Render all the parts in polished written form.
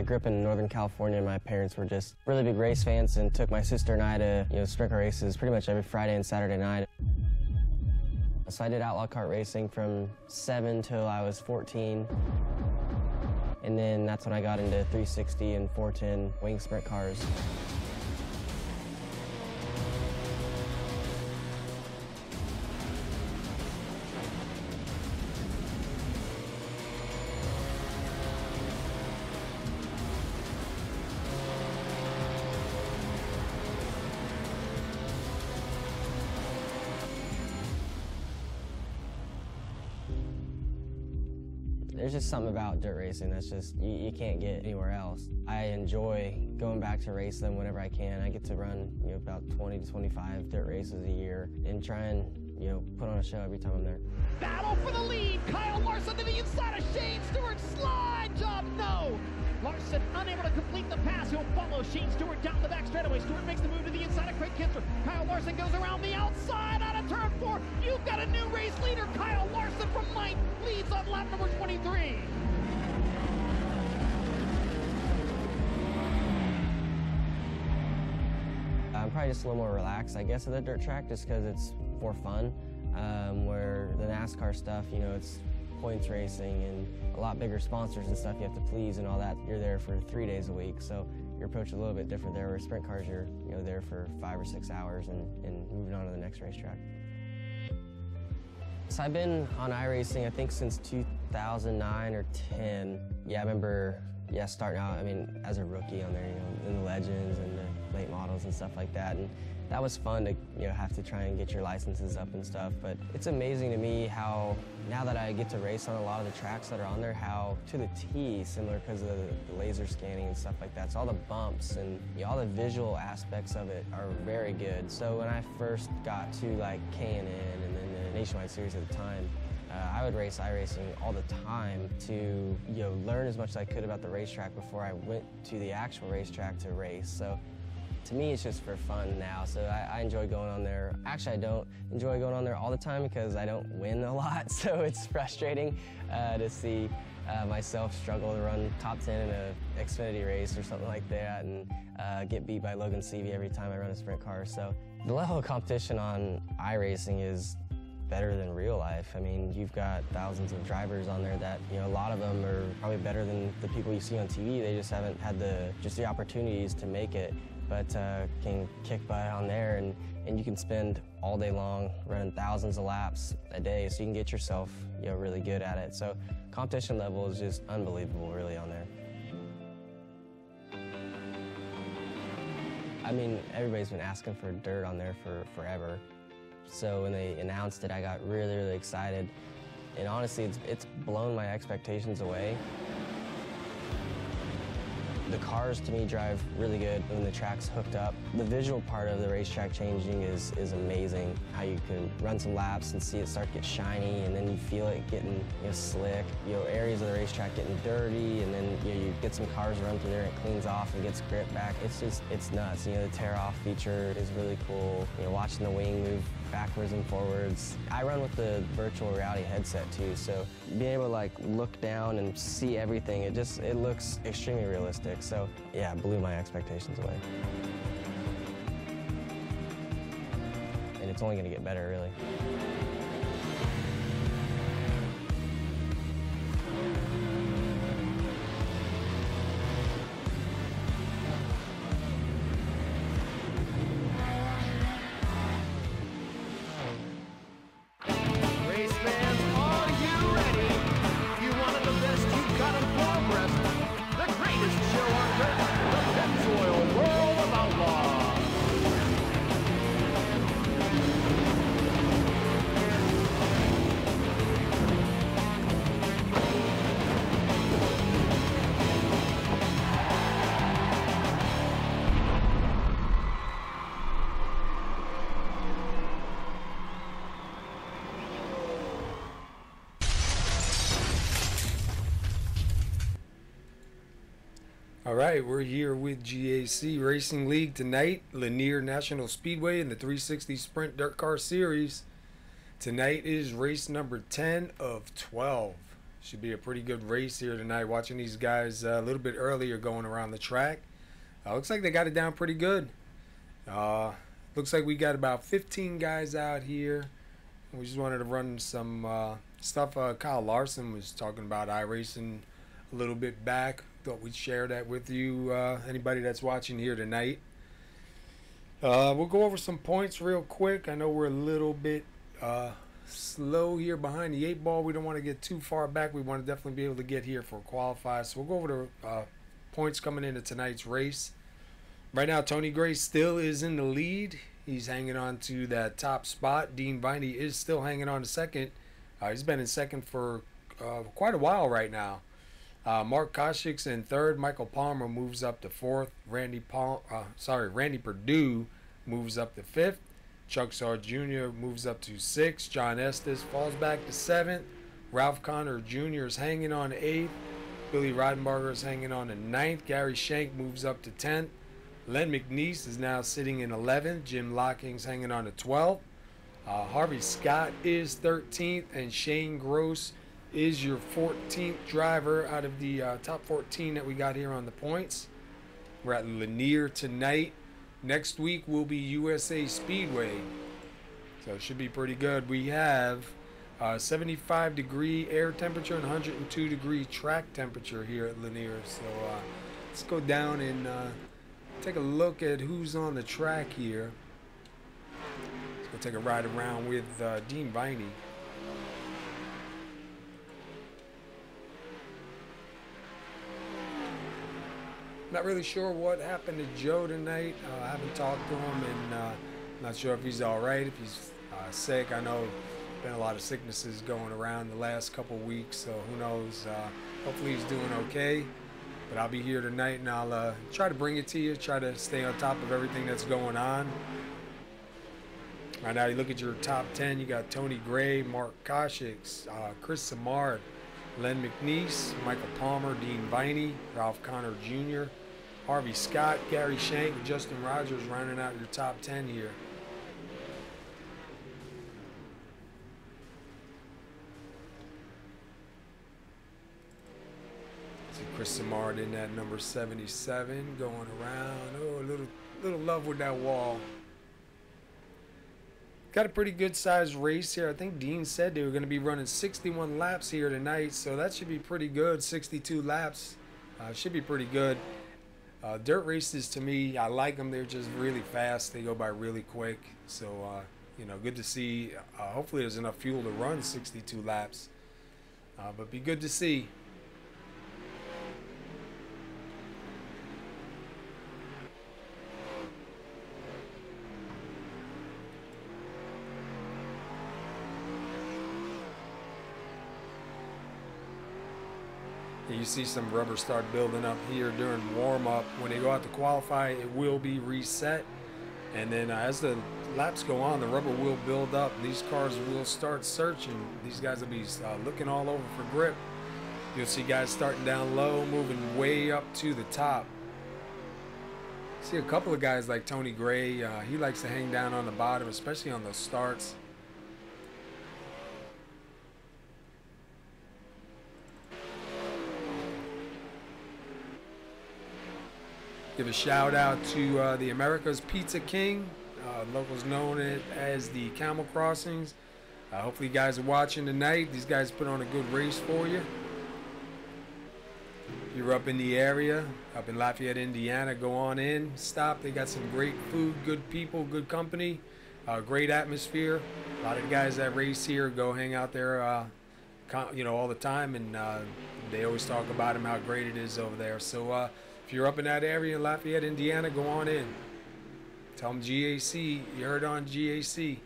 I grew up in Northern California. My parents were just really big race fans and took my sister and I to sprint car races pretty much every Friday and Saturday night. So I did outlaw kart racing from 7 till I was 14. And then that's when I got into 360 and 410 wing sprint cars. There's just something about dirt racing that's just, you can't get anywhere else. I enjoy going back to race them whenever I can. I get to run about 20 to 25 dirt races a year and try and put on a show every time I'm there. Battle for the lead. Kyle Larson to the inside of Shane Stewart. Slide job, no. Larson unable to complete the pass. He'll follow Shane Stewart down the back straightaway. Stewart makes the move to the inside of Craig Kinster. Kyle Larson goes around the outside out of turn 4. You've got a new race leader. Kyle Larson from 9th leads on lap number 23. I'm probably just a little more relaxed, I guess, at the dirt track just because it's for fun. Where the NASCAR stuff, it's points racing and a lot bigger sponsors and stuff you have to please and all that. You're there for 3 days a week, so your approach is a little bit different there. Where sprint cars, you're there for 5 or 6 hours and moving on to the next racetrack. So I've been on iRacing, I think, since 2009 or 10. Yeah, I remember, starting out, as a rookie on there, in the legends and the late models and stuff like that. And that was fun to, have to try and get your licenses up and stuff. But it's amazing to me how, now that I get to race on a lot of the tracks that are on there, how to the T, similar because of the laser scanning and stuff like that. So all the bumps and all the visual aspects of it are very good. So when I first got to like K&N and then the Nationwide Series at the time, I would race iRacing all the time to learn as much as I could about the racetrack before I went to the actual racetrack to race. So to me, it's just for fun now, so I enjoy going on there. Actually, I don't enjoy going on there all the time because I don't win a lot, so it's frustrating to see myself struggle to run top 10 in an Xfinity race or something like that and get beat by Logan Seavey every time I run a sprint car. So the level of competition on iRacing is better than real life. You've got thousands of drivers on there that, a lot of them are probably better than the people you see on TV. They just haven't had the opportunities to make it, but can kick butt on there, and you can spend all day long running thousands of laps a day, so you can get yourself, really good at it. So competition level is just unbelievable, really, on there. Everybody's been asking for dirt on there for forever. So when they announced it, I got really, really excited. And honestly, it's blown my expectations away. The cars, to me, drive really good when the track's hooked up. The visual part of the racetrack changing is amazing. How you can run some laps and see it start to get shiny, and then you feel it getting slick. Areas of the racetrack getting dirty, and then you get some cars run through there and it cleans off and gets grip back. It's nuts. The tear-off feature is really cool. Watching the wing move backwards and forwards. I run with the virtual reality headset too, so being able to look down and see everything, it looks extremely realistic. So yeah, it blew my expectations away. And it's only going to get better, really. All right, we're here with GAC Racing League tonight, Lanier National Speedway in the 360 Sprint Dirt Car Series. Tonight is race number 10 of 12. Should be a pretty good race here tonight. Watching these guys a little bit earlier going around the track. Looks like they got it down pretty good. Looks like we got about 15 guys out here. We just wanted to run some stuff. Kyle Larson was talking about iRacing a little bit back. Thought we'd share that with you, anybody that's watching here tonight. We'll go over some points real quick. I know we're a little bit slow here behind the 8 ball. We don't want to get too far back. We want to definitely be able to get here for qualify. So we'll go over the points coming into tonight's race. Right now, Tony Gray still is in the lead. He's hanging on to that top spot. Dean Viney is still hanging on to second. He's been in second for quite a while right now. Mark Koshik's in third. Michael Palmer moves up to fourth. Randy Perdue moves up to fifth. Chuck Saw Jr. moves up to sixth. John Estes falls back to seventh. Ralph Connor Jr. is hanging on to eighth. Billy Rodenbarger is hanging on to ninth. Gary Shank moves up to 10th. Len McNeese is now sitting in 11th. Jim Locking's hanging on to 12th. Harvey Scott is 13th. And Shane Gross is your 14th driver out of the top 14 that we got here on the points. We're at Lanier tonight. Next week will be USA Speedway. So it should be pretty good. We have 75-degree air temperature and 102-degree track temperature here at Lanier. So let's go down and take a look at who's on the track here. Let's go take a ride around with Dean Viney. Not really sure what happened to Joe tonight. I haven't talked to him, and not sure if he's all right, if he's sick. I know there's been a lot of sicknesses going around the last couple weeks, so who knows. Hopefully he's doing okay. But I'll be here tonight, and I'll try to bring it to you, try to stay on top of everything that's going on. Right now, you look at your top 10. You got Tony Gray, Mark Koshik, Chris Samard, Len McNeese, Michael Palmer, Dean Viney, Ralph Connor Jr., Harvey Scott, Gary Shank, and Justin Rogers rounding out your top 10 here. See Chris Samard in that number 77 going around. Oh, a little love with that wall. Got a pretty good sized race here. I think Dean said they were going to be running 61 laps here tonight, so that should be pretty good. 62 laps should be pretty good. Dirt races, to me, I like them. They're just really fast. They go by really quick. So, you know, good to see. Hopefully there's enough fuel to run 62 laps. But be good to see. You see some rubber start building up here during warm-up. When they go out to qualify, it will be reset. And then as the laps go on, the rubber will build up. These cars will start searching. These guys will be looking all over for grip. You'll see guys starting down low, moving way up to the top. See a couple of guys like Tony Gray. He likes to hang down on the bottom, especially on those starts. Give a shout out to the America's Pizza King. Locals known it as the Camel Crossings. Hopefully you guys are watching tonight. These guys put on a good race for you. If you're up in the area, up in Lafayette, Indiana, go on in, stop. They got some great food, good people, good company, great atmosphere. A lot of the guys that race here go hang out there, you know, all the time, and they always talk about them, how great it is over there. So if you're up in that area in Lafayette, Indiana, go on in. Tell them GAC, you heard on GAC. See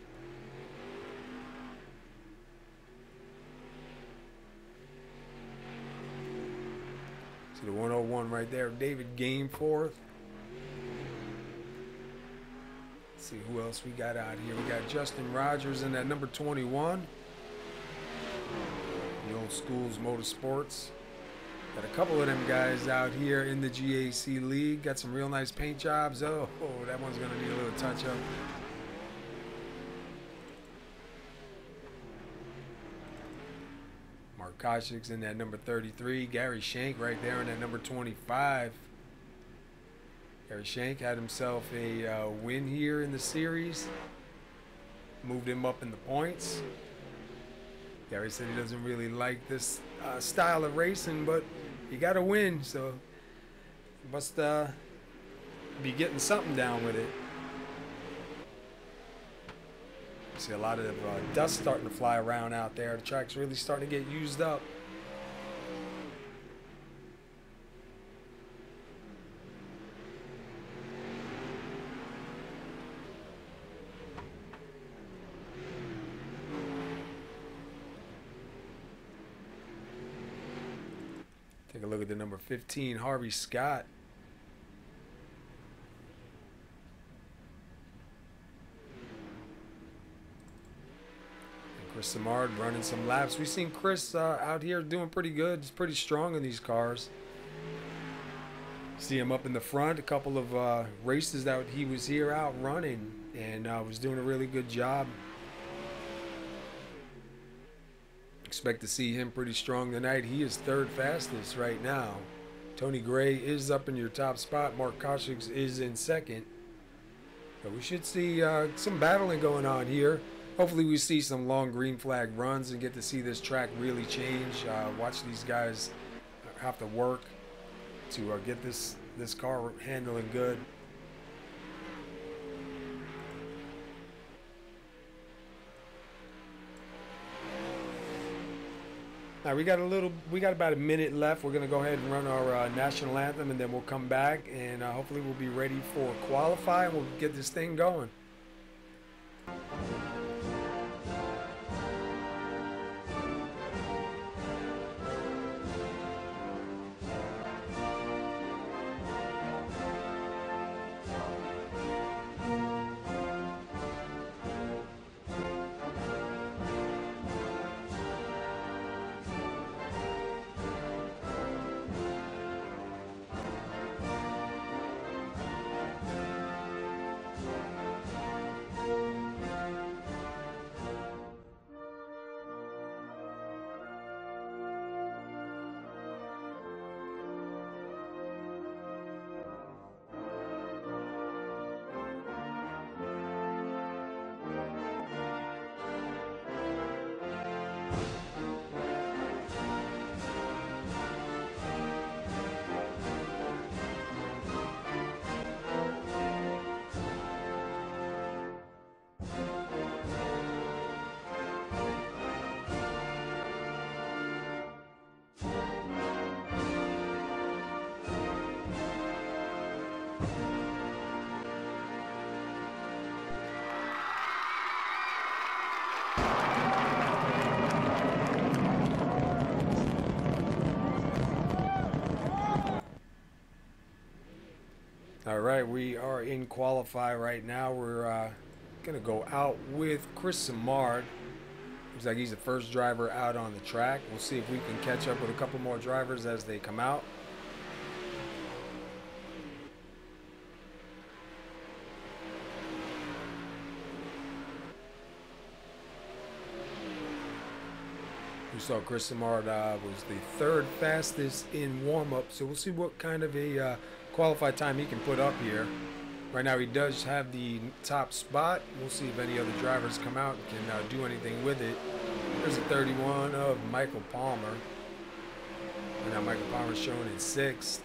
the 101 right there, David Gameforth. Let's see who else we got out here. We got Justin Rogers in that number 21. The Old Schools Motorsports. Got a couple of them guys out here in the GAC League. Got some real nice paint jobs. Oh, that one's going to need a little touch-up. Mark Koshik's in that number 33. Gary Shank right there in that number 25. Gary Shank had himself a win here in the series. Moved him up in the points. Gary said he doesn't really like this style of racing, but he got a win, so he must be getting something down with it. See a lot of dust starting to fly around out there. The track's really starting to get used up. Take a look at the number 15, Harvey Scott. And Chris Samard running some laps. We've seen Chris out here doing pretty good. He's pretty strong in these cars. See him up in the front. A couple of races that he was here out running and was doing a really good job. Expect to see him pretty strong tonight. He is third fastest right now. Tony Gray is up in your top spot. Mark Koshik is in second. But we should see some battling going on here. Hopefully we see some long green flag runs and get to see this track really change. Watch these guys have to work to get this car handling good. Now we got about a minute left. We're gonna go ahead and run our national anthem, and then we'll come back and hopefully we'll be ready for qualify and we'll get this thing going. All right, we are in qualify right now. We're gonna go out with Chris Samard. Looks like he's the first driver out on the track. We'll see if we can catch up with a couple more drivers as they come out. We saw Chris Samard was the third fastest in warm-up, so we'll see what kind of a qualified time he can put up here. Right now he does have the top spot. We'll see if any other drivers come out and can do anything with it. There's a 31 of Michael Palmer. And now Michael Palmer shown in 6th.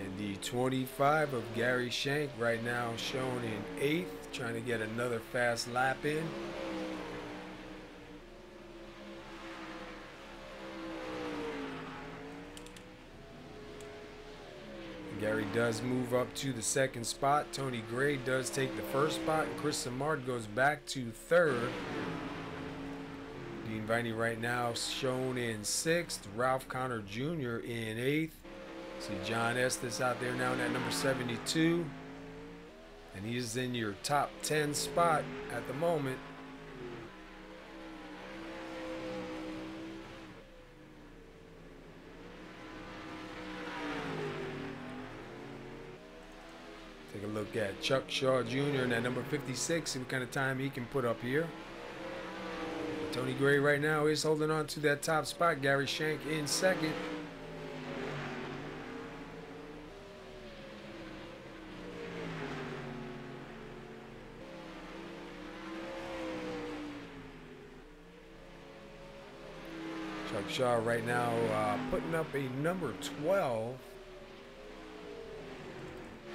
And the 25 of Gary Shank right now shown in 8th. Trying to get another fast lap in. Gary does move up to the 2nd spot. Tony Gray does take the 1st spot, and Chris Samard goes back to 3rd. Dean Viney right now shown in 6th. Ralph Connor Jr. in 8th. See John Estes out there now in that number 72. And he's in your top 10 spot at the moment. Take a look at Chuck Shaw Jr. in that number 56. See what kind of time he can put up here. Tony Gray right now is holding on to that top spot. Gary Shank in second. Chuck Shaw right now putting up a number 12.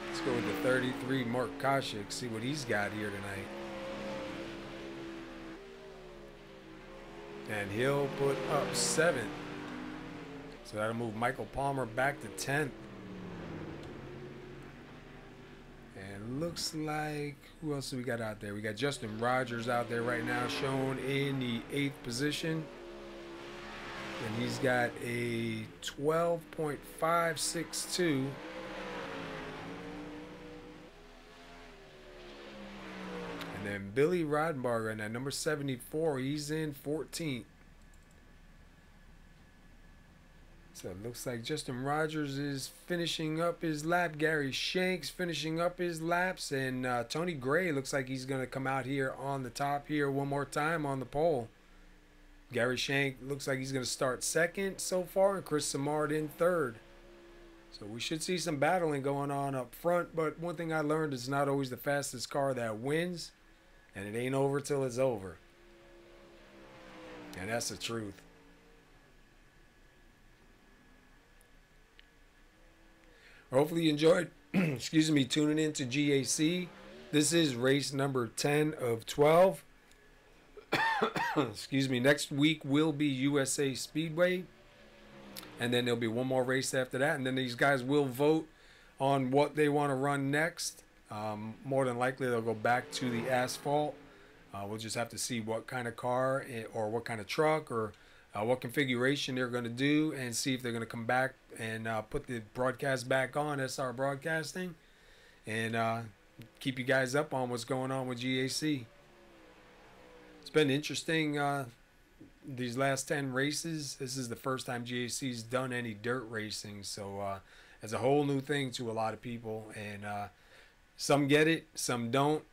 Let's go with the 33, Mark Koshik, see what he's got here tonight. And he'll put up 7th. So that'll move Michael Palmer back to 10th. And looks like, who else do we got out there? We got Justin Rogers out there right now, shown in the 8th position. And he's got a 12.562. And then Billy Rodenbarger in that number 74, he's in 14th. So it looks like Justin Rogers is finishing up his lap. Gary Shanks finishing up his laps. And Tony Gray looks like he's going to come out here on the top here one more time on the pole. Gary Shank looks like he's going to start second so far, and Chris Samard in third. So we should see some battling going on up front, but one thing I learned is not always the fastest car that wins, and it ain't over till it's over. And that's the truth. Hopefully you enjoyed, excuse me, tuning in to GAC. This is race number 10 of 12. Excuse me. Next week will be USA Speedway, and then there'll be one more race after that, and then these guys will vote on what they want to run next. More than likely they'll go back to the asphalt. We'll just have to see what kind of car or what kind of truck or what configuration they're going to do, and see if they're going to come back and put the broadcast back on SR Broadcasting, and keep you guys up on what's going on with GAC. It's been interesting these last 10 races. This is the first time GAC's done any dirt racing, so it's a whole new thing to a lot of people, and some get it, some don't,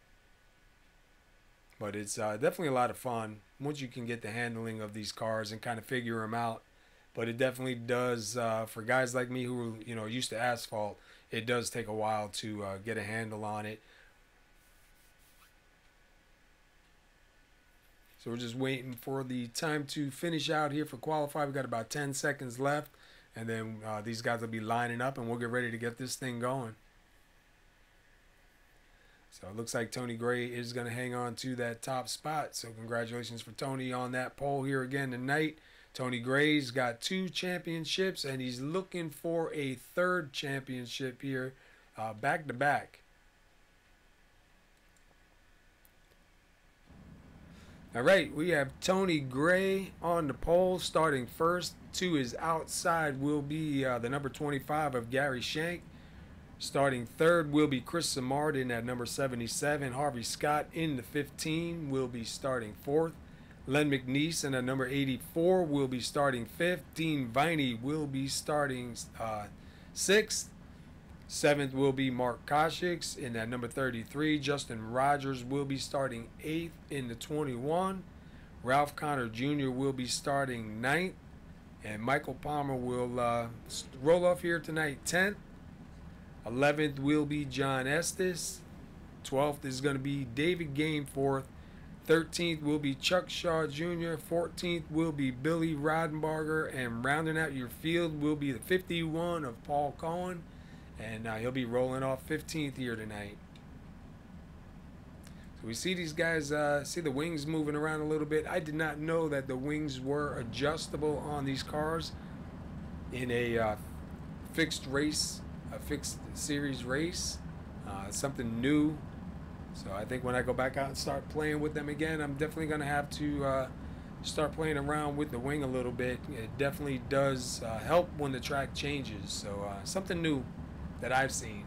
but it's definitely a lot of fun once you can get the handling of these cars and kind of figure them out. But it definitely does, for guys like me who are used to asphalt, it does take a while to get a handle on it. So we're just waiting for the time to finish out here for qualify. We've got about 10 seconds left, and then these guys will be lining up, and we'll get ready to get this thing going. So it looks like Tony Gray is going to hang on to that top spot. So congratulations for Tony on that pole here again tonight. Tony Gray's got 2 championships, and he's looking for a 3rd championship here, back to back. All right, we have Tony Gray on the pole starting first. To his outside will be the number 25 of Gary Shank. Starting third will be Chris Samard in at number 77. Harvey Scott in the 15 will be starting fourth. Len McNeese in at number 84 will be starting fifth. Dean Viney will be starting sixth. 7th will be Mark Koshik in that number 33. Justin Rogers will be starting 8th in the 21. Ralph Connor Jr. will be starting 9th. And Michael Palmer will roll off here tonight 10th. 11th will be John Estes. 12th is going to be David Gameforth. 13th will be Chuck Shaw Jr. 14th will be Billy Rodenbarger. And rounding out your field will be the 51 of Paul Cohen. And he'll be rolling off 15th here tonight. So we see these guys, see the wings moving around a little bit. I did not know that the wings were adjustable on these cars in a fixed race, a fixed series race. Something new. So I think when I go back out and start playing with them again, I'm definitely going to have to start playing around with the wing a little bit. It definitely does help when the track changes. So something new that I've seen.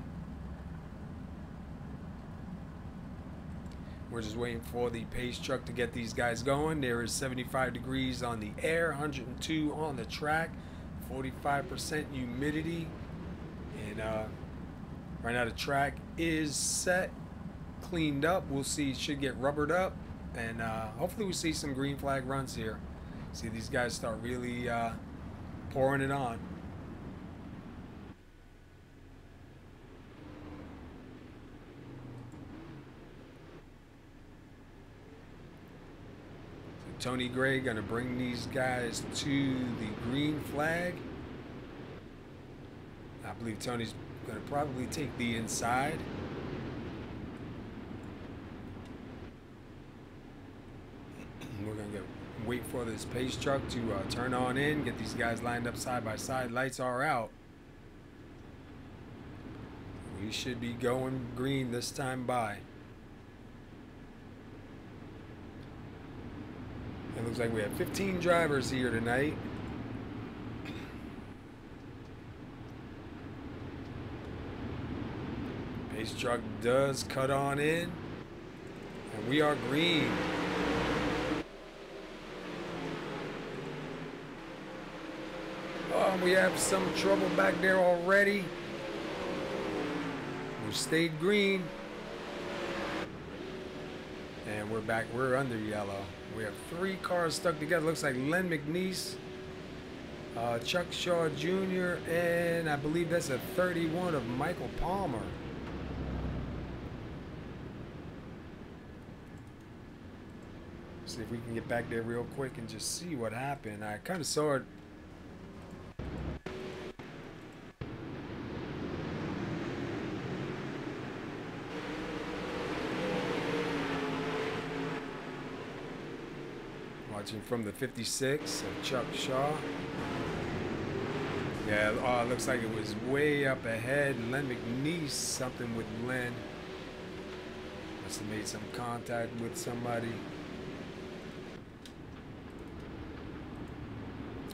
We're just waiting for the pace truck to get these guys going. There is 75 degrees on the air, 102 on the track, 45% humidity, and Right now the track is set, cleaned up. We'll see, it should get rubbered up, and hopefully we see some green flag runs here. See these guys start really pouring it on. So Tony Gray gonna bring these guys to the green flag. I believe Tony's gonna probably take the inside. We're gonna wait for this pace truck to turn on in, get these guys lined up side by side. Lights are out. We should be going green this time by. It looks like we have 15 drivers here tonight. Pace truck does cut on in, and we are green. Oh, we have some trouble back there already. We stayed green, and we're back. We're under yellow. We have 3 cars stuck together. Looks like Len McNeese, Chuck Shaw Jr., and I believe that's a 31 of Michael Palmer. See if we can get back there real quick and just see what happened. I kind of saw it. Watching from the 56 of Chuck Shaw. Yeah, it looks like it was way up ahead. Len McNeese, something with Len. Must have made some contact with somebody.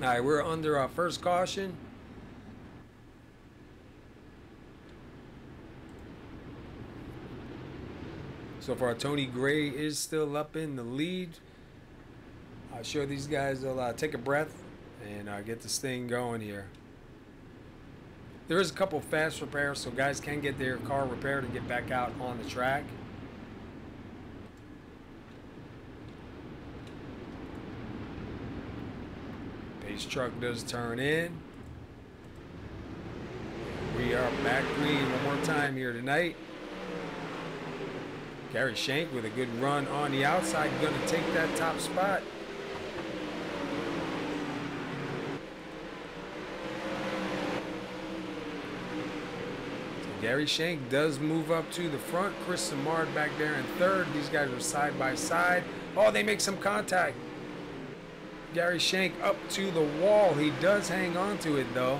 All right, we're under our first caution. So far, Tony Gray is still up in the lead. I'm sure these guys will take a breath and get this thing going here. There is a couple fast repairs, so guys can get their car repaired and get back out on the track. Pace truck does turn in. We are back green one more time here tonight. Gary Shank with a good run on the outside, going to take that top spot. Gary Shank does move up to the front. Chris Samard back there in third. These guys are side by side. Oh, they make some contact. Gary Shank up to the wall. He does hang on to it, though.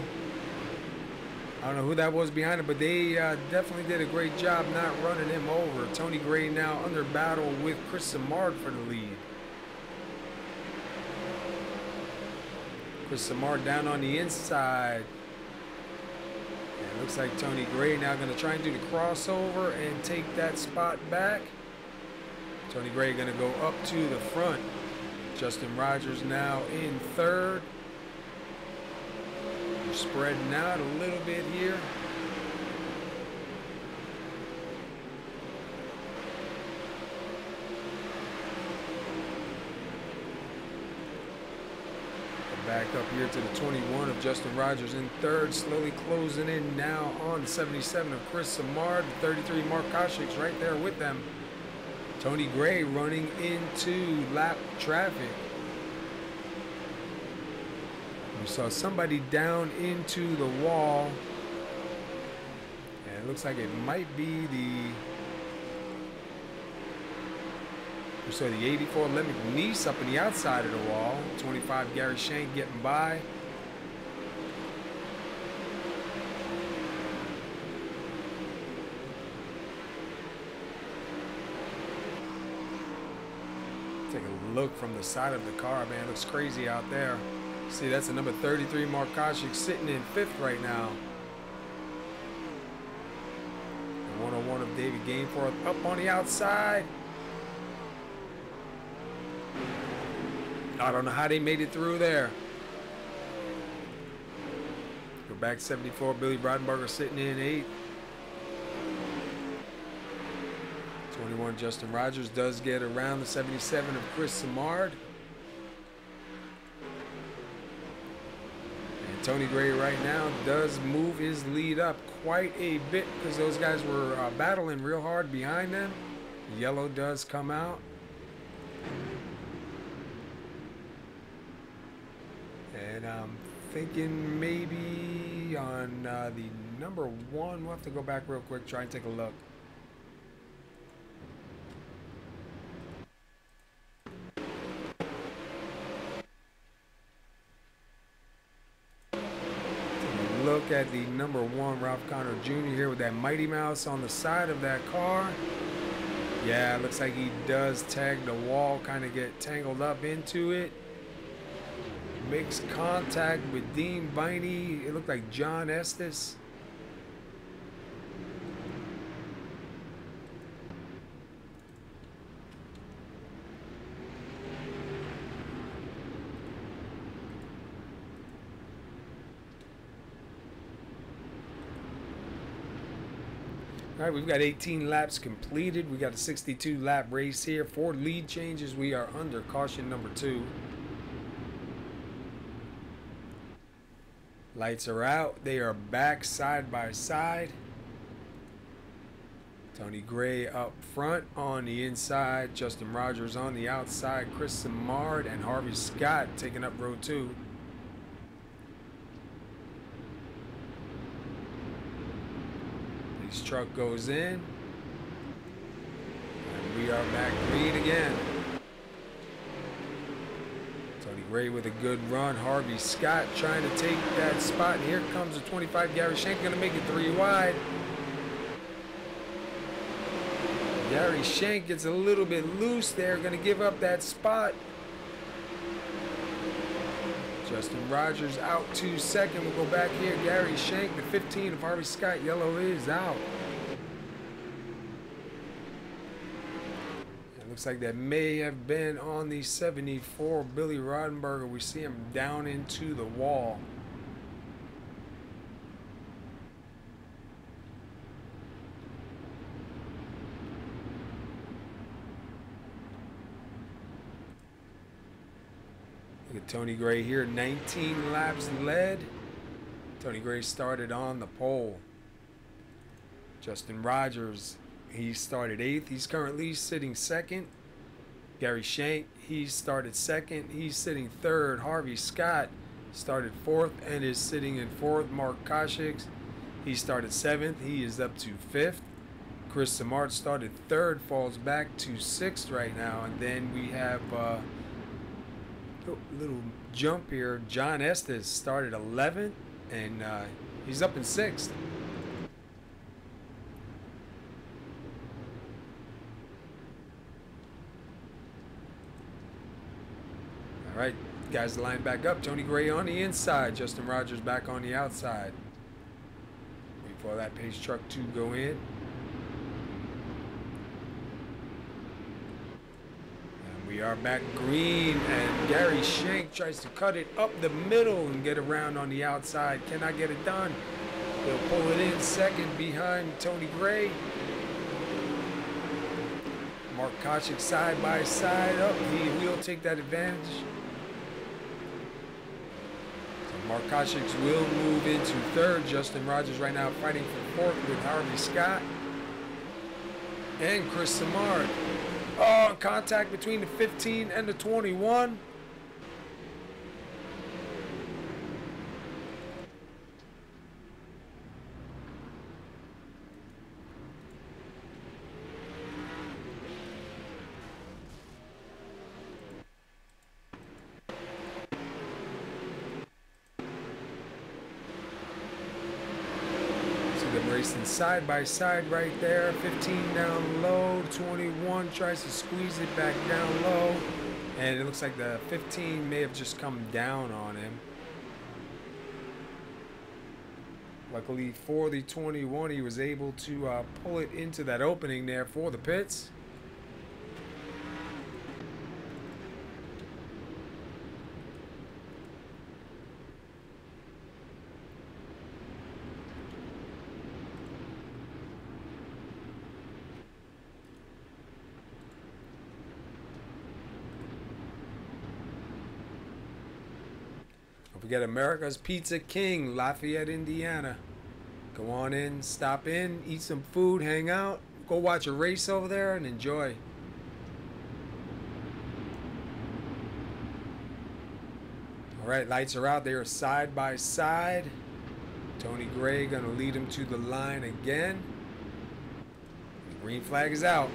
I don't know who that was behind it, but they definitely did a great job not running him over. Tony Gray now under battle with Chris Samard for the lead. Chris Samard down on the inside. And it looks like Tony Gray now going to try and do the crossover and take that spot back. Tony Gray going to go up to the front. Justin Rogers now in third. We're spreading out a little bit here. Back up here to the 21 of Justin Rogers in third, slowly closing in now on 77 of Chris Samard, 33 Mark Koshik's right there with them. Tony Gray running into lap traffic. We saw somebody down into the wall, and it looks like it might be we saw the 84 Len McNeese up in the outside of the wall. 25 Gary Shank getting by. Take a look from the side of the car, man. It looks crazy out there. See, that's the number 33 Mark Koshik sitting in fifth right now. The 101 of David Gainforth up on the outside. I don't know how they made it through there. Go back 74, Billy Brodenberger sitting in eighth. 21 Justin Rogers does get around the 77 of Chris Samard. And Tony Gray right now does move his lead up quite a bit because those guys were battling real hard behind them. Yellow does come out. And I'm thinking maybe on the number 1, we'll have to go back real quick, try and take a look. Look at the number 1, Ralph Connor Jr. here with that Mighty Mouse on the side of that car. Yeah, it looks like he does tag the wall, kind of get tangled up into it. Makes contact with Dean Viney. It looked like John Estes. All right, we've got 18 laps completed. We got a 62 lap race here. 4 lead changes. We are under caution number 2. Lights are out. They are back side by side. Tony Gray up front on the inside. Justin Rogers on the outside. Chris Samard and Harvey Scott taking up row 2. This truck goes in. And we are back green again. Tony Gray with a good run. Harvey Scott trying to take that spot. And here comes the 25. Gary Schenk going to make it 3 wide. Gary Schenk gets a little bit loose there. Going to give up that spot. Justin Rogers out to second. We'll go back here. Gary Schenk, the 15 of Harvey Scott. Yellow is out. Looks like that may have been on the 74 Billy Rodenberger. We see him down into the wall. Look at Tony Gray here, 19 laps led. Tony Gray started on the pole. Justin Rogers, he started 8th. He's currently sitting 2nd. Gary Schenk, he started 2nd. He's sitting 3rd. Harvey Scott started 4th and is sitting in 4th. Mark Koshix, he started 7th. He is up to 5th. Chris Samard started 3rd, falls back to 6th right now. And then we have a little jump here. John Estes started 11th, and he's up in 6th. All right, guys line back up. Tony Gray on the inside. Justin Rogers back on the outside. Wait for that pace truck to go in. And we are back green, and Gary Schenk tries to cut it up the middle and get around on the outside. Cannot get it done. They'll pull it in second behind Tony Gray. Mark Koshik side by side up. He will take that advantage. Mark Koshik will move into 3rd. Justin Rogers right now fighting for 4th with Harvey Scott and Chris Samard. Oh, contact between the 15 and the 21. Racing side by side right there. 15 down low. 21 tries to squeeze it back down low. And it looks like the 15 may have just come down on him. Luckily for the 21, he was able to pull it into that opening there for the pits. Forget America's Pizza King, Lafayette, Indiana. Go on in, stop in, eat some food, hang out, go watch a race over there and enjoy. All right, lights are out. They are side by side. Tony Gray going to lead him to the line again. The green flag is out.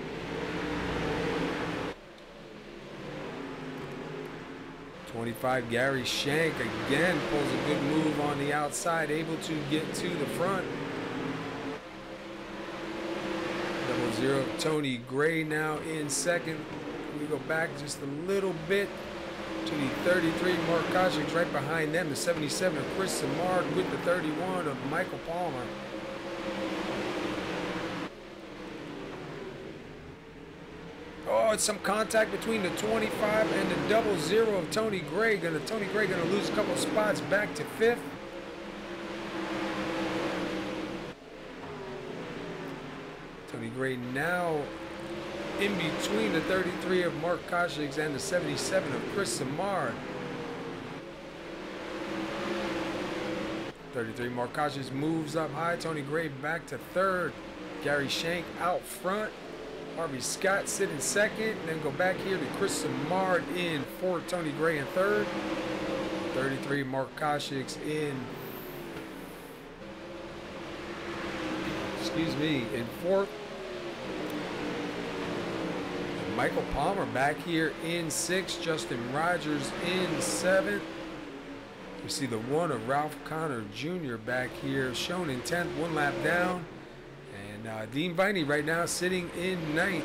'25 Gary Shank again pulls a good move on the outside, able to get to the front. 00 Tony Gray now in second. We go back just a little bit to the 33 Mark Koshik right behind them. The 77 of Chris Samard with the 31 of Michael Palmer. Oh, it's some contact between the 25 and the 00 of Tony Gray. Tony Gray gonna lose a couple spots back to 5th. Tony Gray now in between the 33 of Mark Koshik and the 77 of Chris Samard. 33 Mark Koshik moves up high. Tony Gray back to 3rd. Gary Shank out front. Harvey Scott sitting 2nd, and then go back here to Chris Samard in 4th, Tony Gray in 3rd. 33 Mark Koshik in 4th. And Michael Palmer back here in 6th, Justin Rogers in 7th. We see the 1 of Ralph Connor Jr. back here, shown in 10th, 1 lap down. Dean Viney right now sitting in 9th.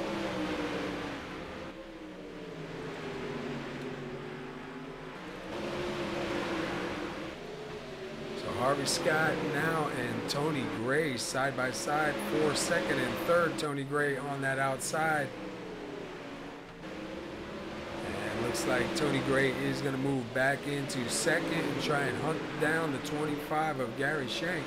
So Harvey Scott now and Tony Gray side by side for 2nd and 3rd. Tony Gray on that outside. And looks like Tony Gray is going to move back into 2nd and try and hunt down the 25 of Gary Shank.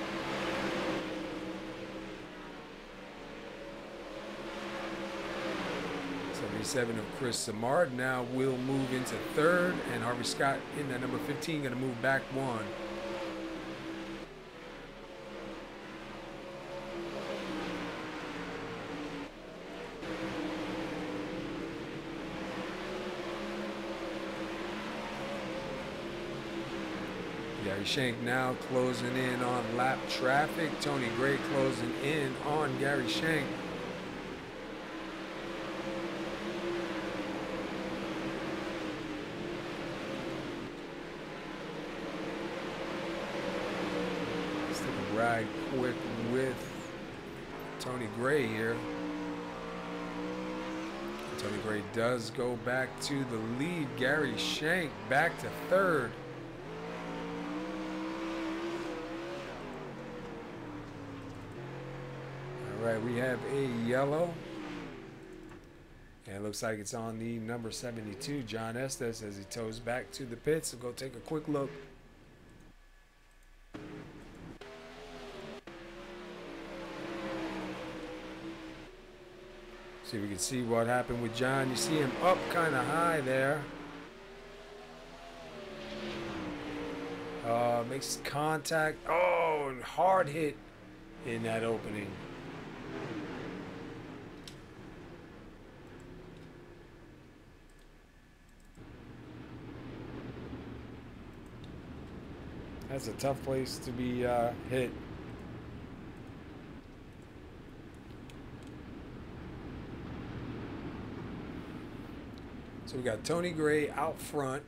77 of Chris Samard now will move into 3rd, and Harvey Scott in that number 15 going to move back 1. Gary Shank now closing in on lap traffic. Tony Gray closing in on Gary Shank. Ride quick with Tony Gray here. Tony Gray does go back to the lead. Gary Shank back to 3rd. All right, we have a yellow. And it looks like it's on the number 72, John Estes, as he toes back to the pits. So go take a quick look. See if we can see what happened with John. You see him up kind of high there. Makes contact. Oh, and hard hit in that opening. That's a tough place to be hit. So we got Tony Gray out front.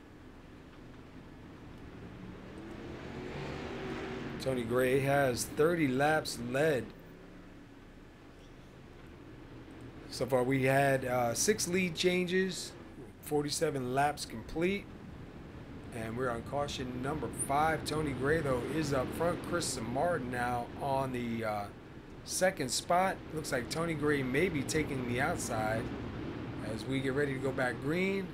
Tony Gray has 30 laps led. So far we had 6 lead changes, 47 laps complete. And we're on caution number 5. Tony Gray, though, is up front. Chris Samard now on the 2nd spot. Looks like Tony Gray may be taking the outside as we get ready to go back green.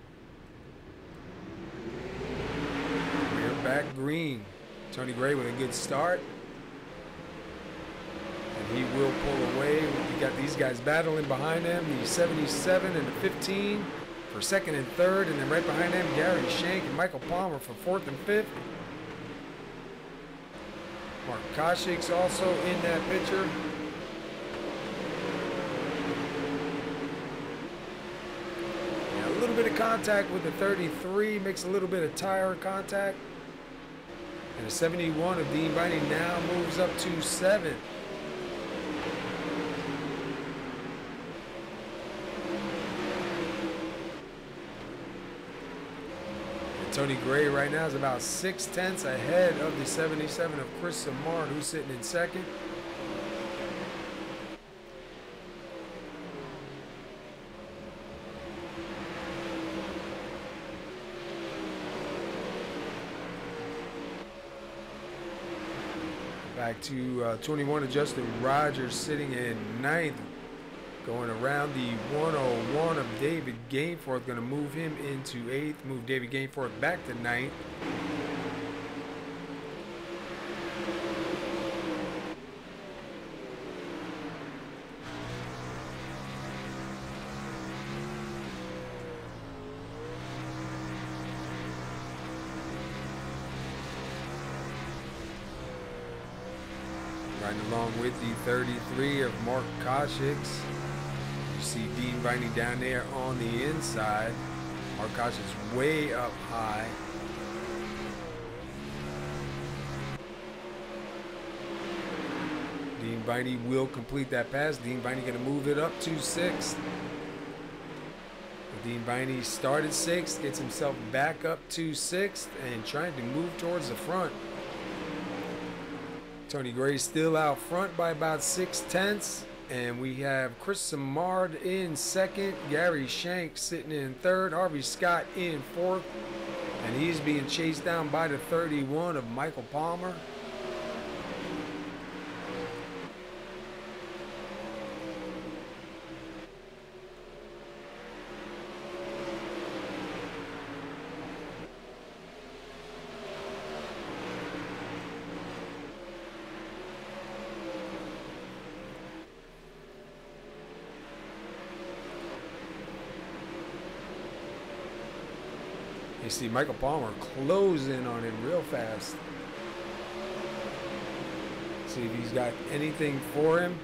We're back green. Tony Gray with a good start. And he will pull away. We got these guys battling behind him. The 77 and the 15 for 2nd and 3rd. And then right behind them, Gary Shank and Michael Palmer for 4th and 5th. Mark Koshik's also in that picture. A little bit of contact with the 33, makes a little bit of tire contact. And the 71 of Dean Viney now moves up to 7. And Tony Gray right now is about 6/10 ahead of the 77 of Chris Samard, who's sitting in second. Back to 21 of Justin Rogers sitting in 9th. Going around the 101 of David Gainforth. Going to move him into 8th. Move David Gainforth back to 9th. Riding along with the 33 of Mark Koshik's. You see Dean Viney down there on the inside. Mark Koshik's way up high. Dean Viney will complete that pass. Dean Viney going to move it up to 6th. Dean Viney started 6th, gets himself back up to 6th, and trying to move towards the front. Tony Gray still out front by about 6/10, and we have Chris Samard in 2nd, Gary Shank sitting in 3rd, Harvey Scott in 4th, and he's being chased down by the 31 of Michael Palmer. You see Michael Palmer closing on him real fast. See if he's got anything for him.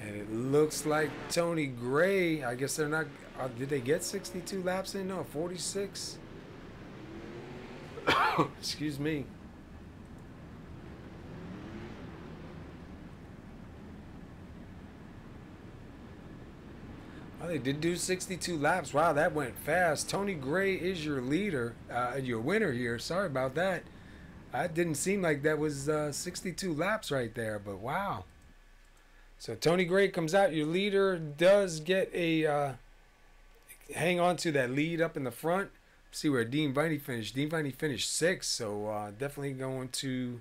And it looks like Tony Gray, I guess they're not, did they get 62 laps in? No, 46. Excuse me. Oh, they did do 62 laps. Wow, that went fast. Tony Gray is your leader, your winner here. Sorry about that. That didn't seem like that was 62 laps right there, but wow. So Tony Gray comes out. Your leader does get a hang on to that lead up in the front. See where Dean Viney finished. Dean Viney finished 6th, so definitely going to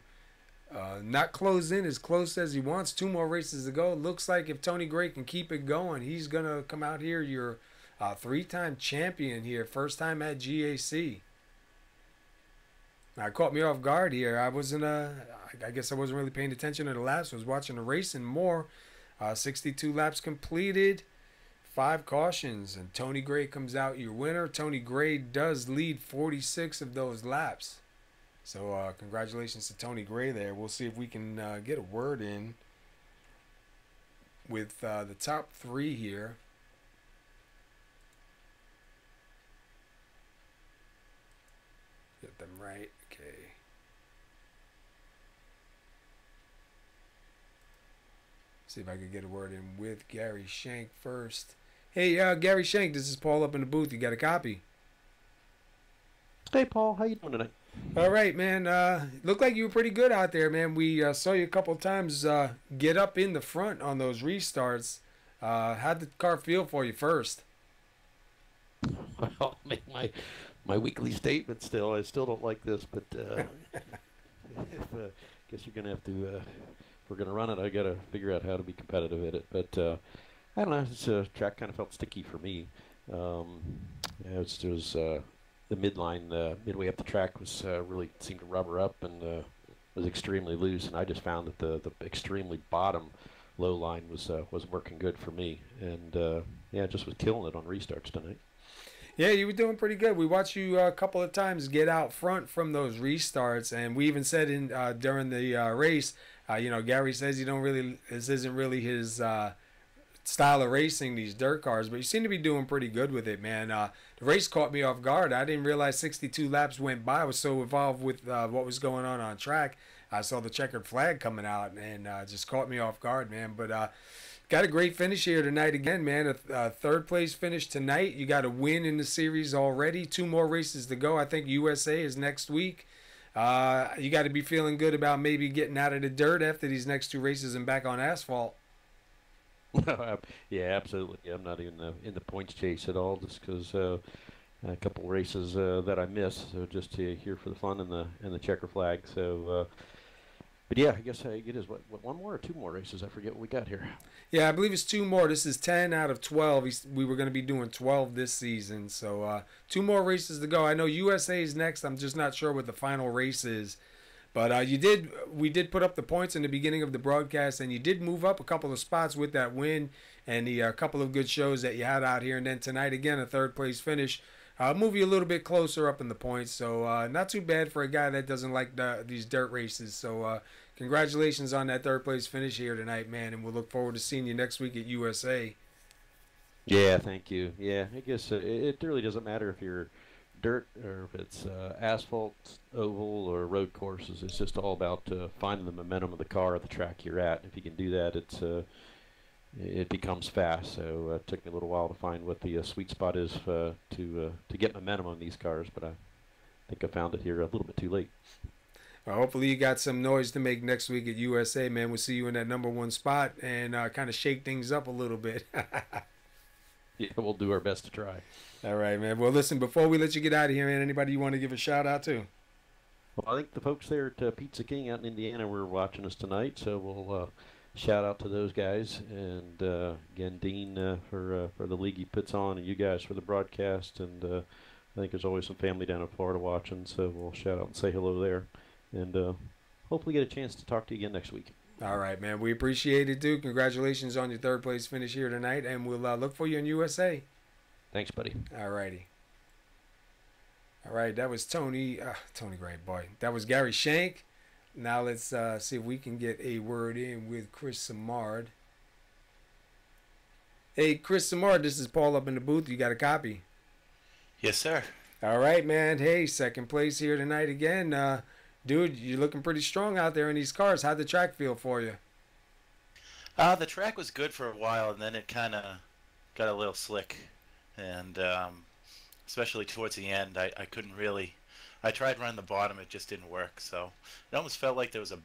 not close in as close as he wants. 2 more races to go. Looks like if Tony Gray can keep it going, he's going to come out here your 3-time champion here. First time at GAC. Now, it caught me off guard here. I wasn't, I guess I wasn't really paying attention to the laps. I was watching the racing more. 62 laps completed. 5 cautions, and Tony Gray comes out your winner. Tony Gray does lead 46 of those laps. So congratulations to Tony Gray there. We'll see if we can get a word in with the top 3 here. Get them right. Okay. See if I can get a word in with Gary Shank first. Hey, Gary Shank, this is Paul up in the booth. You got a copy? Hey, Paul. How you doing tonight? All right, man. Looked like you were pretty good out there, man. We saw you a couple of times get up in the front on those restarts. How'd the car feel for you first? Well, I'll make my weekly statement still. I still don't like this, but guess you're going to have to, if we're going to run it, I got to figure out how to be competitive at it. But I don't know, this track kind of felt sticky for me. It was the midline, midway up the track was really seemed to rubber up, and was extremely loose, and I just found that the extremely bottom low line was working good for me, and yeah, just was killing it on restarts tonight. Yeah, you were doing pretty good. We watched you a couple of times get out front from those restarts, and we even said in during the race, you know, Gary says this isn't really his style of racing, these dirt cars, but you seem to be doing pretty good with it, man. The race caught me off guard. I didn't realize 62 laps went by. I was so involved with what was going on track. I saw the checkered flag coming out, and just caught me off guard, man. But got a great finish here tonight again, man. A third place finish tonight. You got a win in the series already. 2 more races to go. I think USA is next week. You got to be feeling good about maybe getting out of the dirt after these next 2 races and back on asphalt. Yeah, absolutely. I'm not even in the points chase at all, just because a couple races that I missed. So just here for the fun and the checker flag. So, but yeah, I guess it is what 1 more or 2 more races. I forget what we got here. Yeah, I believe it's 2 more. This is 10 out of 12. We were going to be doing 12 this season, so 2 more races to go. I know USA is next. I'm just not sure what the final race is. But we did put up the points in the beginning of the broadcast, and you did move up a couple of spots with that win and the couple of good shows that you had out here. And then tonight, again, a third-place finish. Move you a little bit closer up in the points, so not too bad for a guy that doesn't like these dirt races. So congratulations on that third-place finish here tonight, man, and we'll look forward to seeing you next week at USA. Yeah, thank you. Yeah, I guess it really doesn't matter if you're dirt or if it's asphalt, oval, or road courses. It's just all about finding the momentum of the car at the track you're at. If you can do that, it becomes fast. So it took me a little while to find what the sweet spot is to get momentum on these cars, but I think I found it here a little bit too late. Well, hopefully you got some noise to make next week at USA, man. We'll see you in that #1 spot and kind of shake things up a little bit. Yeah, we'll do our best to try. All right, man. Well, listen, before we let you get out of here, man, anybody you want to give a shout out to? Well, I think the folks there at Pizza King out in Indiana were watching us tonight, so we'll shout out to those guys. And again, Dean for the league he puts on, and you guys for the broadcast. And I think there's always some family down in Florida watching, so we'll shout out and say hello there. And hopefully get a chance to talk to you again next week. All right, man. We appreciate it, dude. Congratulations on your third-place finish here tonight, and we'll look for you in USA. Thanks, buddy. All righty. All right, that was Tony Gray, boy. That was Gary Shank. Now let's see if we can get a word in with Chris Samard. Hey, Chris Samard, this is Paul up in the booth. You got a copy? Yes, sir. All right, man. Hey, second place here tonight again. Dude, you're looking pretty strong out there in these cars. How'd the track feel for you? The track was good for a while, and then it kind of got a little slick. And especially towards the end, I couldn't really... I tried running the bottom, it just didn't work. So it almost felt like there was a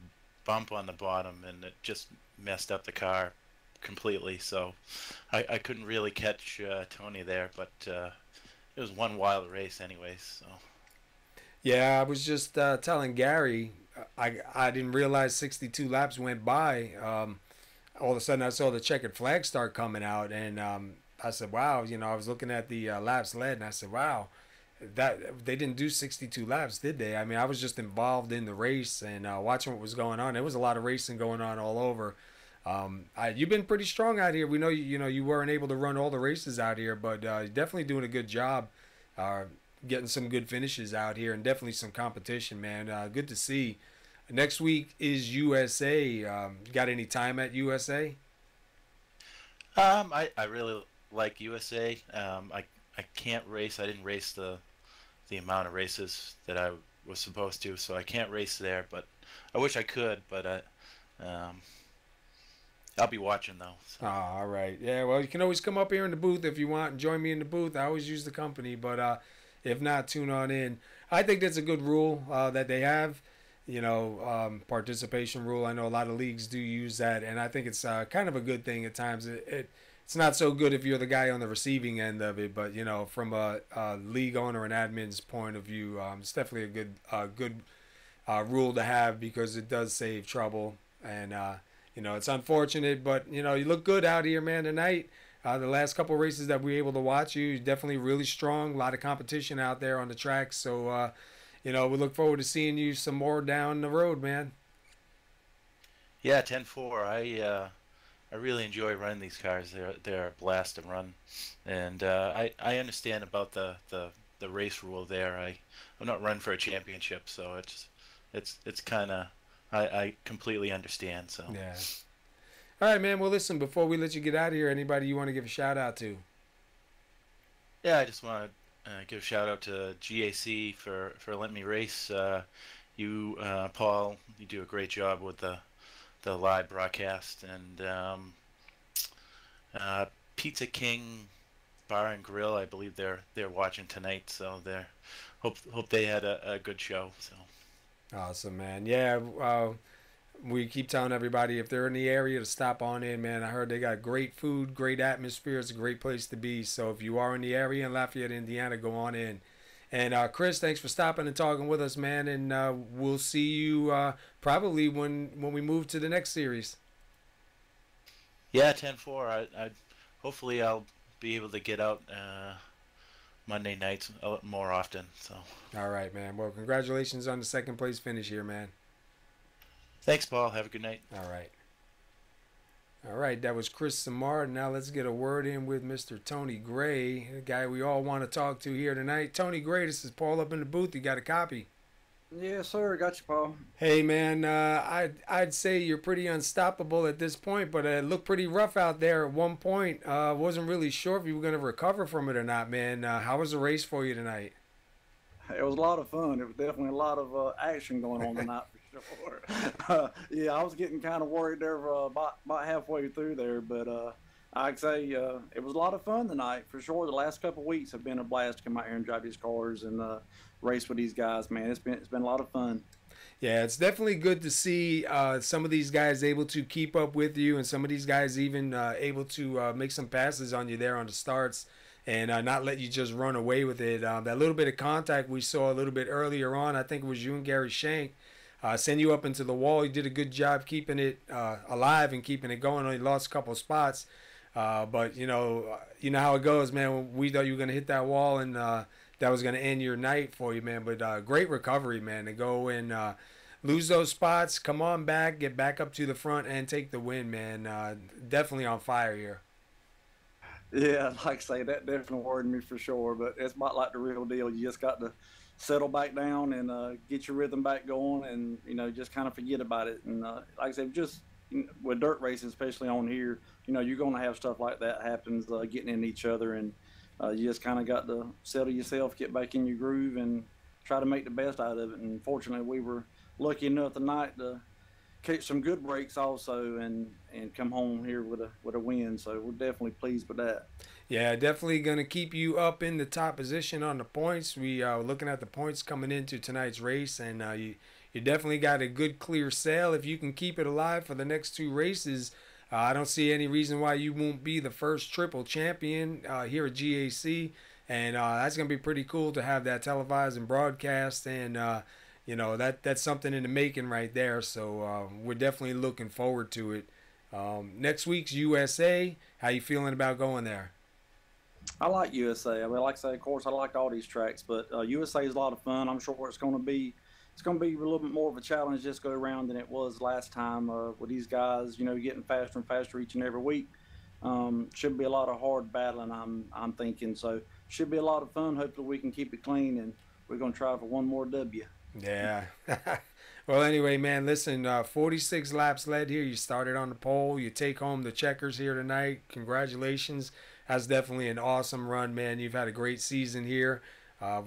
bump on the bottom, and it just messed up the car completely. So I couldn't really catch Tony there, but it was one wild race anyways. So. Yeah, I was just telling Gary, I didn't realize 62 laps went by. All of a sudden, I saw the checkered flag start coming out, and I said, wow, you know, I was looking at the laps led, and I said, wow, that they didn't do 62 laps, did they? I mean, I was just involved in the race and watching what was going on. There was a lot of racing going on all over. You've been pretty strong out here. We know, you weren't able to run all the races out here, but you're definitely doing a good job getting some good finishes out here and definitely some competition, man. Good to see. Next week is USA. Got any time at USA? I really like USA. I can't race. I didn't race the amount of races that I was supposed to, so I can't race there. But I wish I could. But I'll be watching though. So. Oh, all right. Yeah. Well, you can always come up here in the booth if you want and join me in the booth. I always use the company, but if not, tune on in. I think that's a good rule that they have. Participation rule. I know a lot of leagues do use that, and I think it's kind of a good thing at times. It's not so good if you're the guy on the receiving end of it, but from a league owner and admin's point of view, it's definitely a good rule to have because it does save trouble. And it's unfortunate, but you look good out here, man, tonight. The last couple races that we were able to watch, you're definitely really strong. A lot of competition out there on the track, so we look forward to seeing you some more down the road, man. Yeah, 10-4. I really enjoy running these cars. They're a blast to run, and I understand about the race rule there. I'm not running for a championship, so it's kind of I completely understand. So Yeah. All right, man. Well, listen, before we let you get out of here, anybody you want to give a shout out to? yeah, I just want to give a shout out to GAC for letting me race. You, Paul, you do a great job with the live broadcast, and Pizza King Bar and Grill. I believe they're watching tonight, so they're hope they had a good show. So Awesome, man. Yeah, we keep telling everybody if they're in the area to stop on in, man. I heard they got great food, great atmosphere. It's a great place to be. So if you are in the area in Lafayette, Indiana, go on in. And Chris, thanks for stopping and talking with us, man. And we'll see you probably when we move to the next series. yeah, 10-4. I hopefully I'll be able to get out Monday nights more often. So All right, man. Well, congratulations on the second place finish here, man. thanks, Paul. Have a good night. All right. All right, that was Chris Samar. Now let's get a word in with Mr. Tony Gray, the guy we all want to talk to here tonight. Tony Gray, this is Paul up in the booth. You got a copy? Yes, sir. Got you, Paul. Hey, man, I'd say you're pretty unstoppable at this point, but it looked pretty rough out there at one point. Wasn't really sure if you were going to recover from it or not, man. How was the race for you tonight? It was a lot of fun. It was definitely a lot of action going on tonight for sure. Yeah, I was getting kind of worried there about halfway through there, but I'd say it was a lot of fun tonight for sure. The last couple of weeks have been a blast to come out here and drive these cars and race with these guys, man. It's been a lot of fun. Yeah, it's definitely good to see some of these guys able to keep up with you, and some of these guys even able to make some passes on you there on the starts and not let you just run away with it. That little bit of contact we saw a little bit earlier on, I think it was you and Gary Shank, send you up into the wall. You did a good job keeping it alive and keeping it going. Only lost a couple of spots. But, you know how it goes, man. We thought you were going to hit that wall, and that was going to end your night for you, man. But great recovery, man, to go and lose those spots, come on back, get back up to the front, and take the win, man. Definitely on fire here. Yeah, like I say, that definitely worried me for sure. But it's about like the real deal. You just got to settle back down and get your rhythm back going, and just kind of forget about it. And like I said, just with dirt racing, especially on here, you're going to have stuff like that happens, getting in each other, and you just kind of got to settle yourself, get back in your groove, and try to make the best out of it. And fortunately, we were lucky enough tonight to catch some good breaks also, and come home here with a win. So we're definitely pleased with that. Yeah, definitely going to keep you up in the top position on the points. We are looking at the points coming into tonight's race, and you definitely got a good clear sail. If you can keep it alive for the next two races, I don't see any reason why you won't be the first triple champion here at GAC, and that's going to be pretty cool to have that televised and broadcast, and that's something in the making right there. So we're definitely looking forward to it. Next week's USA. How you feeling about going there? I like USA. I mean, like I say, of course, I like all these tracks, but USA is a lot of fun. I'm sure it's going to be a little bit more of a challenge this go around than it was last time with these guys. Getting faster and faster each and every week. Should be a lot of hard battling. I'm thinking so. Should be a lot of fun. Hopefully, we can keep it clean, and we're going to try for one more W. Yeah. Well, anyway, man, listen, 46 laps led here. You started on the pole. You take home the checkers here tonight. Congratulations. That's definitely an awesome run, man. You've had a great season here.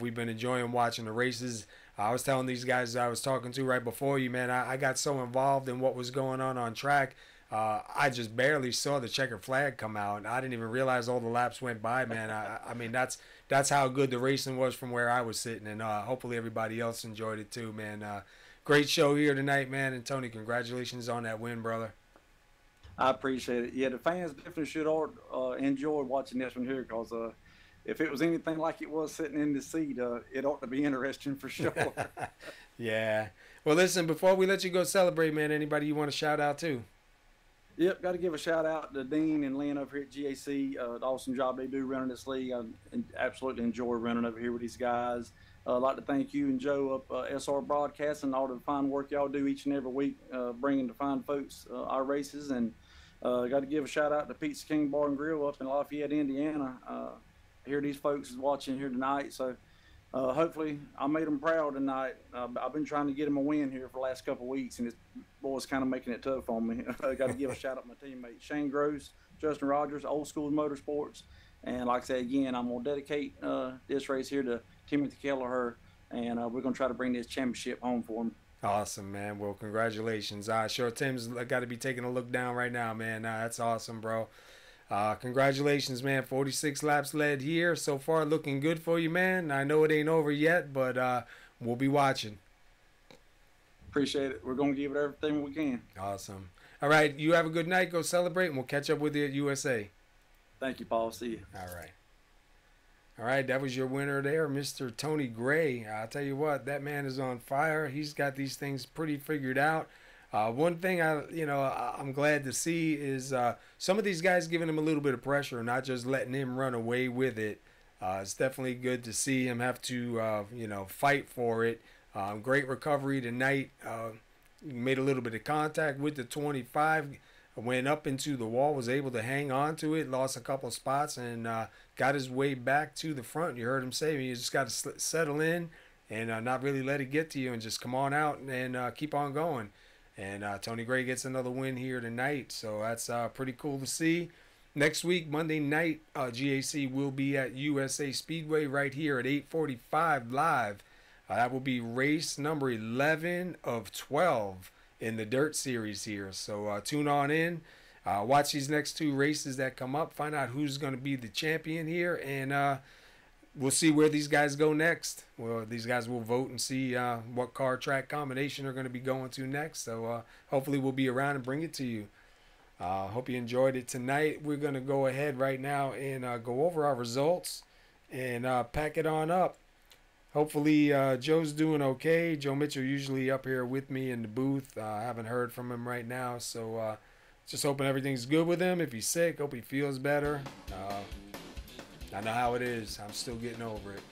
We've been enjoying watching the races. I was telling these guys I was talking to right before you, man, I got so involved in what was going on track. I just barely saw the checkered flag come out, and I didn't even realize all the laps went by, man. I mean, that's how good the racing was from where I was sitting, and hopefully everybody else enjoyed it too, man. Great show here tonight, man. And Tony, congratulations on that win, brother. I appreciate it. Yeah, the fans definitely should enjoy watching this one here, because if it was anything like it was sitting in the seat, it ought to be interesting for sure. Yeah. Well, listen, before we let you go celebrate, man, anybody you want to shout out to? Yep, got to give a shout out to Dean and Lynn over here at GAC. The awesome job they do running this league. I absolutely enjoy running over here with these guys. I'd like to thank you and Joe up SR Broadcasting and all the fine work y'all do each and every week, bringing the fine folks our races. And got to give a shout out to Pizza King Bar and Grill up in Lafayette, Indiana. I hear these folks is watching here tonight, so hopefully I made them proud tonight. I've been trying to get them a win here for the last couple of weeks, and this boy's kind of making it tough on me. Got to give a shout out to my teammates, Shane Gross, Justin Rogers, Old School Motorsports. And like I said, again, I'm going to dedicate this race here to Timothy Kelleher, and we're going to try to bring this championship home for him. Awesome, man. Well, congratulations. Sure, Tim's got to be taking a look down right now, man. That's awesome, bro. Congratulations, man. 46 laps led here. So far, looking good for you, man. I know it ain't over yet, but we'll be watching. Appreciate it. We're going to give it everything we can. Awesome. All right, you have a good night. Go celebrate, and we'll catch up with you at USA. Thank you, Paul. See you. All right. All right, that was your winner there, Mr. Tony Gray. I'll tell you what, that man is on fire. He's got these things pretty figured out. One thing I'm glad to see is some of these guys giving him a little bit of pressure, not just letting him run away with it. It's definitely good to see him have to, fight for it. Great recovery tonight. Made a little bit of contact with the 25. Went up into the wall, was able to hang on to it, lost a couple spots, and got his way back to the front. You heard him say, you just got to settle in and not really let it get to you and just come on out and keep on going. And Tony Gray gets another win here tonight, so that's pretty cool to see. Next week, Monday night, GAC will be at USA Speedway right here at 8:45 live. That will be race number 11 of 12. In the dirt series here, so tune on in, watch these next two races that come up, find out who's going to be the champion here, and we'll see where these guys go next. Well, these guys will vote and see what car track combination they're going to be going to next, so hopefully we'll be around and bring it to you. Hope you enjoyed it tonight. We're going to go ahead right now and go over our results and pack it on up. Hopefully, Joe's doing okay. Joe Mitchell usually up here with me in the booth. I haven't heard from him right now, so just hoping everything's good with him. If he's sick, hope he feels better. I know how it is. I'm still getting over it.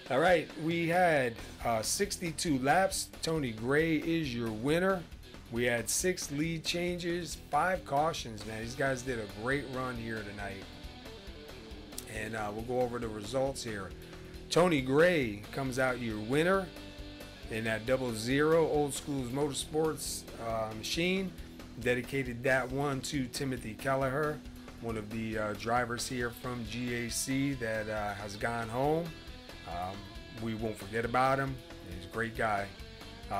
All right, we had 62 laps. Tony Gray is your winner. We had 6 lead changes, 5 cautions, man. These guys did a great run here tonight. And we'll go over the results here. Tony Gray comes out your winner in that 00 Old School's Motorsports machine. Dedicated that one to Timothy Kelleher, one of the drivers here from GAC that has gone home. We won't forget about him. He's a great guy.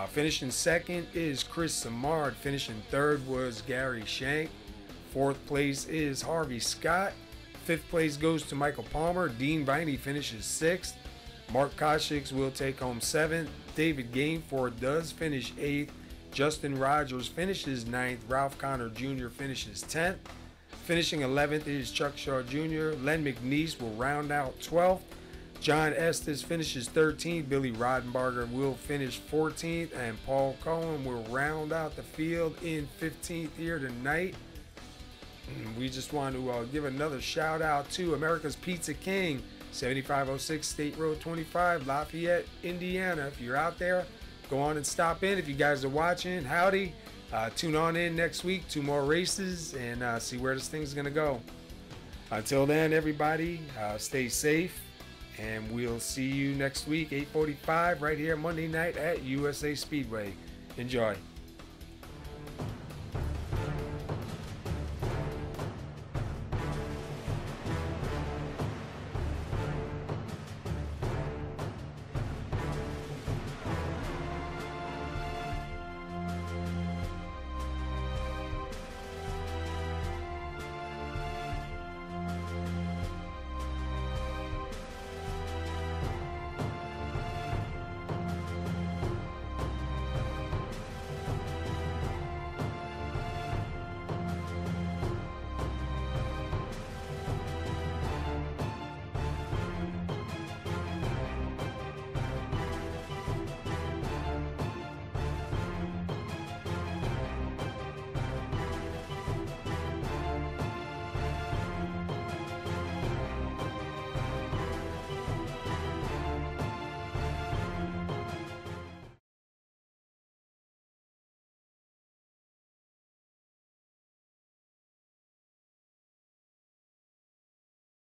Finishing second is Chris Samard. Finishing third was Gary Shank. Fourth place is Harvey Scott. Fifth place goes to Michael Palmer. Dean Viney finishes 6th. Mark Koshix will take home 7th. David Gainford does finish 8th. Justin Rogers finishes 9th. Ralph Connor Jr. finishes 10th. Finishing 11th is Chuck Shaw Jr. Len McNeese will round out 12th. John Estes finishes 13th. Billy Rodenbarger will finish 14th. And Paul Cohen will round out the field in 15th here tonight. We just want to give another shout out to America's Pizza King, 7506 State Road 25, Lafayette, Indiana. If you're out there, go on and stop in. If you guys are watching, howdy. Tune on in next week, 2 more races, and see where this thing's going to go. Until then, everybody, stay safe, and we'll see you next week, 8:45, right here Monday night at USA Speedway. Enjoy.